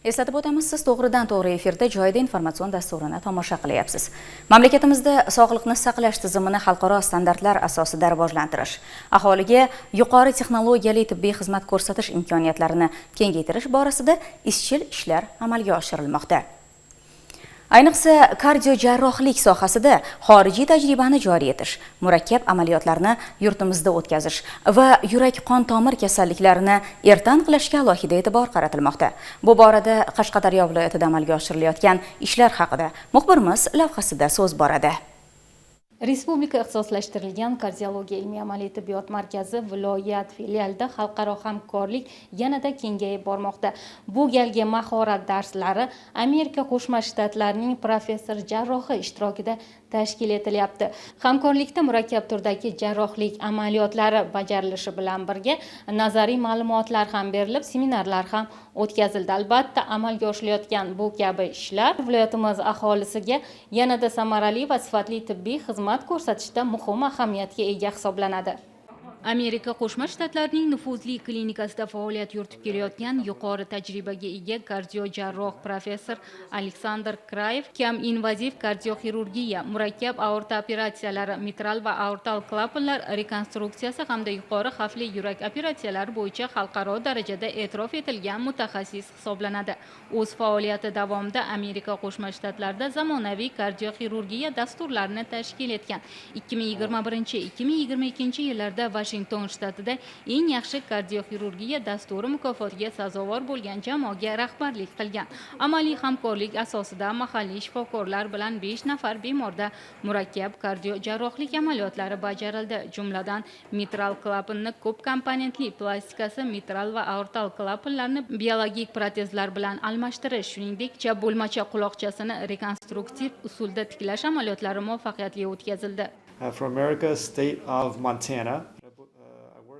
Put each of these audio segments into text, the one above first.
Eslatib o'tamiz, siz to'g'ridan-to'g'ri efirda joyida informatsion dasturini tomosha qilyapsiz. Mamlakatimizda sog'liqni saqlash tizimini xalqaro standartlar asosida rivojlantirish, aholiga yuqori texnologiyali tibbiy xizmat ko'rsatish imkoniyatlarini kengaytirish borasida izchil ishlar amalga oshirilmoqda. Ayniqsa, kardiojarrohlik sohasida xorijiy tajribani joriy etish, murakkab amaliyotlarni yurtimizda o'tkazish va yurak-qon tomir kasalliklarini erta aniqlashga alohida e'tibor qaratilmoqda. Bu borada Qashqadaryo viloyatida amalga oshirilayotgan ishlar haqida muxbirimiz lavhasida so'z boradi. Respublika ixtisoslashtirilgan kardiologiya ilmiy-amaliy tibbiyot markazi viloyat filialida xalqaro hamkorlik yanada kengayib bormoqda. Bu galgi mahorat darslari Amerika Qo'shma Shtatlarining professor jarrohi ishtirokida tashkil etilyapti. Hamkorlikda murakkab turdagi jarrohlik amaliyotlari bajarilishi bilan birga nazariy ma'lumotlar ham berilib, seminarlar ham o'tkazildi. Albatta, amalga oshirilayotgan bu kabi ishlar viloyatimiz aholisiga yanada samarali va sifatli tibbiy xizmat ko'rsatishda muhim ahamiyatga ega hisoblanadi. Amerika Qo'shma Shtatlarining nufuzli klinikasida faoliyat yuritib kelayotgan yuqori tajribaga ega kardiojarroh professor Aleksandr Krayev kam invaziv kardioxirurgiya, murakkab aorta operatsiyalari, mitral va aortal klapanlar rekonstruksiyasi hamda yuqori xavfli yurak operatsiyalari bo'yicha xalqaro darajada e'tirof etilgan mutaxassis hisoblanadi. O'z faoliyati davomida Amerika Qo'shma Shtatlarida zamonaviy kardioxirurgiya dasturlarini tashkil etgan. 2021-2022 yillarda Washington shtatida eng yaxshi kardioxirurgiya dasturi mukofotiga sazovor bo'lgan jamoaga rahbarlik qilgan. Amaliy hamkorlik asosida mahalliy shifokorlar bilan 5 nafar bemorda murakkab kardiojarrohlik amaliyotlari bajarildi. Jumladan, mitral klapanni ko'p komponentli plastikasi, mitral va aortal klapanlarni biologik protezlar bilan almashtirish, shuningdek, chap bo'lmacha quloqchasini rekonstruktiv usulda tiklash amaliyotlari muvaffaqiyatli o'tkazildi. From America, state of Montana.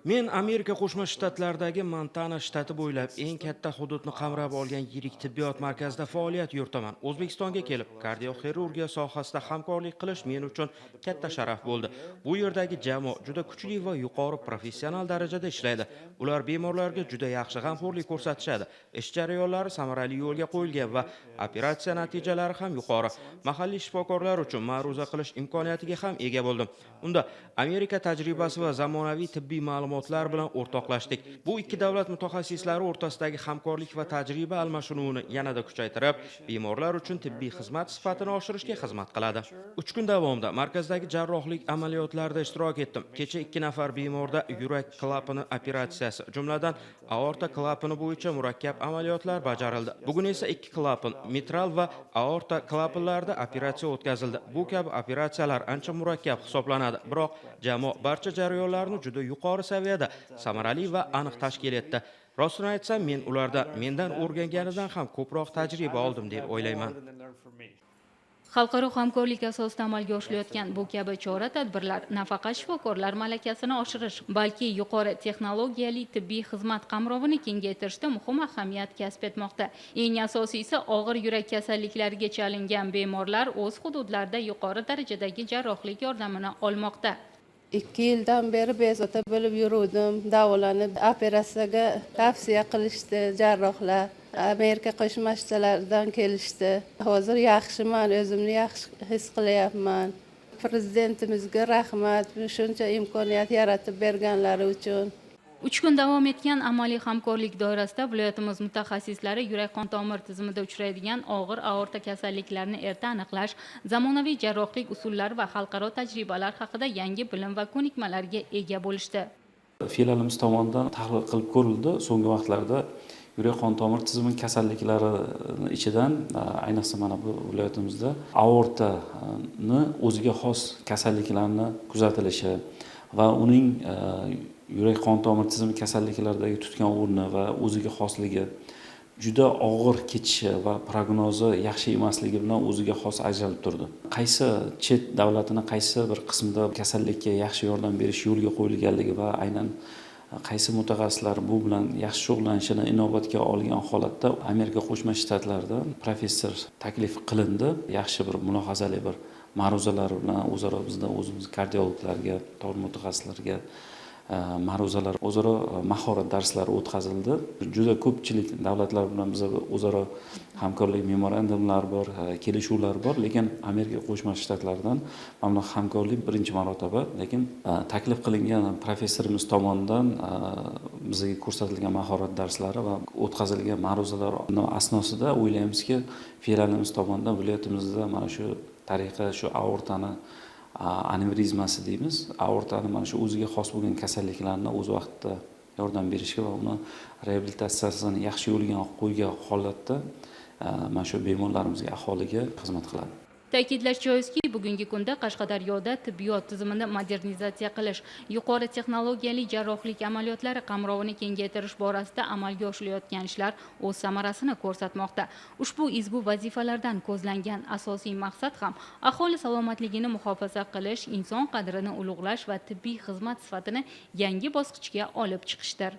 Men Amerika Qo'shma Shtatlaridagi Montana shtati bo'ylab eng katta hududni qamrab olgan yirik tibbiyot markazida faoliyat yuritaman. O'zbekistonga kelib, kardioxirurgiya sohasida hamkorlik qilish men uchun katta sharaf bo'ldi. Bu yerdagi jamoa juda kuchli va yuqori professional darajada ishlaydi. Ular bemorlarga juda yaxshi g'amxo'rlik ko'rsatishadi. Ish jarayonlari samarali yo'lga qo'yilgan va operatsiya natijalari ham yuqori. Mahalliy shifokorlar uchun ma'ruza qilish imkoniyatiga ham ega bo'ldim. Unda Amerika tajribasi va zamonaviy tibbiy ma'lumotlar bilan o'rtoqlashdik. Bu ikki davlat mutaxassislari o'rtasidagi hamkorlik va tajriba almashinuvini yanada kuchaytirib, bemorlar uchun tibbiy xizmat sifatini oshirishga xizmat qiladi. 3 kun davomida markazdagi jarrohlik amaliyotlarida ishtirok etdim. Kecha 2 nafar bemorda yurak klapani operatsiyasi, jumladan aorta klapani bo'yicha murakkab amaliyotlar bajarildi. Bugun esa 2 klapan, mitral va aorta klapanlarida operatsiya o'tkazildi. Bu kabi operatsiyalar ancha murakkab hisoblanadi, biroq jamoa barcha jarayonlarni juda yuqori saviyada samarali va aniq tashkil etdi. Rostini aytsam, men ularda mendan o'rganganidan ham ko'proq tajriba oldim deb o'ylayman. Xalqaro hamkorlik asosida amalga oshirilayotgan bu kabi chora-tadbirlar nafaqat shifokorlar malakasini oshirish, balki yuqori texnologiyali tibbiy xizmat qamrovini kengaytirishda muhim ahamiyat kasb etmoqda. Eng asosiysi, og'ir yurak kasalliklariga chalingan bemorlar o'z hududlarida yuqori darajadagi jarrohlik yordamini olmoqda. 2 yildan beri bezovta bo'lib yuruvdim. Davolanib, operatsiyaga tavsiya qilishdi jarrohlar. Amerika Qo'shma Shtatlaridan kelishdi. Hozir yaxshiman, o'zimni yaxshi his qilyapman. Prezidentimizga rahmat, shuncha imkoniyat yaratib berganlari uchun. 3 kun davom etgan amaliy hamkorlik doirasida viloyatimiz mutaxassislari yurak-qon tomir tizimida uchraydigan og'ir aorta kasalliklarini erta aniqlash, zamonaviy jarrohlik usullari va xalqaro tajribalar haqida yangi bilim va ko'nikmalarga ega bo'lishdi. Filialimiz tomonidan tahlil qilib ko'rildi. So'nggi vaqtlarda yurak-qon tomir tizimi kasalliklari ichidan, ayniqsa mana bu viloyatimizda aortani o'ziga xos kasalliklarni kuzatilishi va uning yurak-qon tomir tizimi kasalliklaridagi tutgan o'rni va o'ziga xosligi juda og'ir kechishi va prognozi yaxshi emasligi bilan o'ziga xos ajralib turdi. Qaysi chet davlatini qaysi bir qismida kasallikka yaxshi yordam berish yo'lga qo'yilganligi va aynan qaysi mutaxassislar bu bilan yaxshi shug'ullanishini inobatga olgan holatda Amerika Qo'shma Shtatlarida professor taklif qilindi. Yaxshi bir mulohazali bir ma'ruzalar bilan o'zaro bizda o'zimiz kardiologlarga, tomir mutaxassislarga ma'ruzalar, o'zaro mahorat darslari o'tkazildi. Juda ko'pchilik davlatlar bilan biz o'zaro hamkorlik memorandumlari bor, kelishuvlar bor, lekin Amerika Qo'shma Shtatlaridan mana hamkorlik birinchi marotaba, lekin taklif qilingan professorimiz tomonidan bizga ko'rsatilgan mahorat darslari va o'tkazilgan ma'ruzalar asnosida o'ylaymizki, filialimiz tomonidan viloyatimizda mana shu tariqa shu aortani anevrizmasi deymiz, aortani mana shu o'ziga xos bo'lgan kasalliklarni o'z vaqtida yordam berishga va uni reabilitatsiyasini yaxshi yo'lga qo'ygan holatda mana shu bemorlarimizga, aholiga xizmat qiladi. Ta'kidlash joizki, bugungi kunda Qashqadaryoda tibbiyot tizimini modernizatsiya qilish, yuqori texnologiyali jarrohlik amaliyotlari qamrovini kengaytirish borasida amalga oshirilayotgan ishlar o'z samarasini ko'rsatmoqda. Ushbu ezgu vazifalardan ko'zlangan asosiy maqsad ham aholi salomatligini muhofaza qilish, inson qadrini ulug'lash va tibbiy xizmat sifatini yangi bosqichga olib chiqishdir.